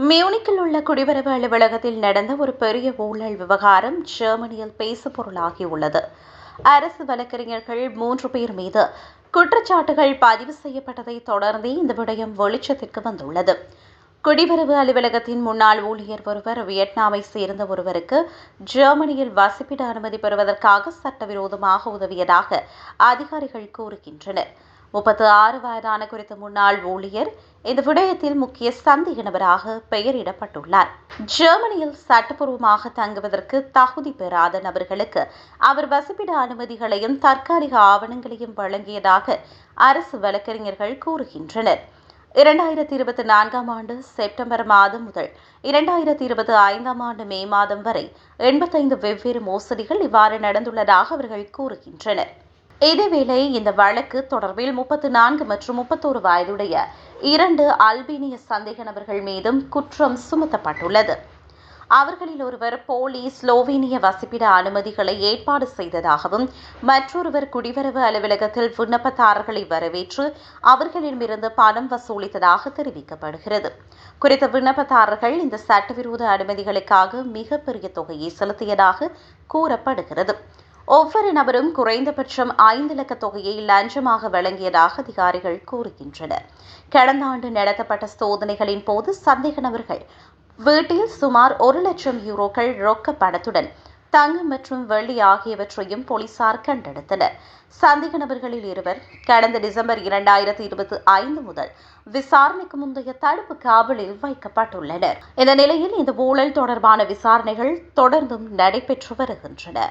மியூனிக்கில் உள்ள குடிவரவு அலுவலகத்தில் நடந்த ஒரு பெரிய ஊழல் விவகாரம் ஜெர்மனியில் பேசுபொருளாகியுள்ளது. அரசு வழக்கறிஞர்கள் 3 பேர் மீது குற்றச்சாட்டுகள் பதிவு செய்யப்பட்டதை தொடர்ந்தே இந்த விடயம் வெளிச்சத்திற்கு வந்துள்ளது. குடிவரவு அலுவலகத்தின் முன்னாள் ஊழியர் ஒருவர் வியட்நாமை சேர்ந்த ஒருவருக்கு ஜெர்மனியில் வசிப்பிட அனுமதி பெறுவதற்காக சட்டவிரோதமாக உதவியதாக அதிகாரிகள் கூறுகின்றனர். 36 வயதான குறித்த முன்னாள் ஊழியர் இந்த விடயத்தில் முக்கிய சந்தேக நபராக பெயரிடப்பட்டுள்ளார். ஜெர்மனியில் சட்டப்பூர்வமாக தங்குவதற்கு தகுதி பெறாத நபர்களுக்கு அவர் வசிப்பிட அனுமதிகளையும் தற்காலிக ஆவணங்களையும் வழங்கியதாக அரசு வழக்கறிஞர்கள் கூறுகின்றனர். 2024 ஆண்டு செப்டம்பர் மாதம் முதல் 2025 ஆண்டு மே மாதம் வரை 85 வெவ்வேறு மோசடிகள் இவ்வாறு நடந்துள்ளதாக அவர்கள் கூறுகின்றனர். இதேவேளை இந்த வழக்கு தொடர்பில் 34 மற்றும் 31 வயதுடைய 2 அல்பேனிய சந்தேக நபர்கள் மீதும் குற்றம் சுமத்தப்பட்டுள்ளது. அவர்களில் ஒருவர் போலி ஸ்லோவேனிய வசிப்பிட அனுமதிகளை ஏற்பாடு செய்ததாகவும் மற்றொருவர் குடிவரவு அலுவலகத்தில் விண்ணப்பதாரர்களை வரவேற்று அவர்களிடமிருந்து பணம் வசூலித்ததாக தெரிவிக்கப்படுகிறது. குறித்த விண்ணப்பதாரர்கள் இந்த சட்டவிரோத அனுமதிகளுக்காக மிகப்பெரிய தொகையை செலுத்தியதாக கூறப்படுகிறது. ஒவ்வொரு நபரும் குறைந்தபட்சம் 5 இலக்க தொகையை லஞ்சமாக வழங்கியதாக அதிகாரிகள் கூறுகின்றனர். கடந்த ஆண்டு நடத்தப்பட்ட சோதனைகளின் போது சந்தேக நபர்கள் வீட்டில் சுமார் 1 லட்சம் யூரோக்கள் ரொக்க பணத்துடன் தங்கம் மற்றும் வெள்ளி ஆகியவற்றையும் போலீசார் கண்டெடுத்தனர். சந்தேக நபர்களில் இருவர் கடந்த டிசம்பர் 2025 முதல் விசாரணைக்கு முந்தைய தடுப்பு காவலில் வைக்கப்பட்டுள்ளனர். இந்த நிலையில் இந்த ஊழல் தொடர்பான விசாரணைகள் தொடர்ந்தும் நடைபெற்று வருகின்றன.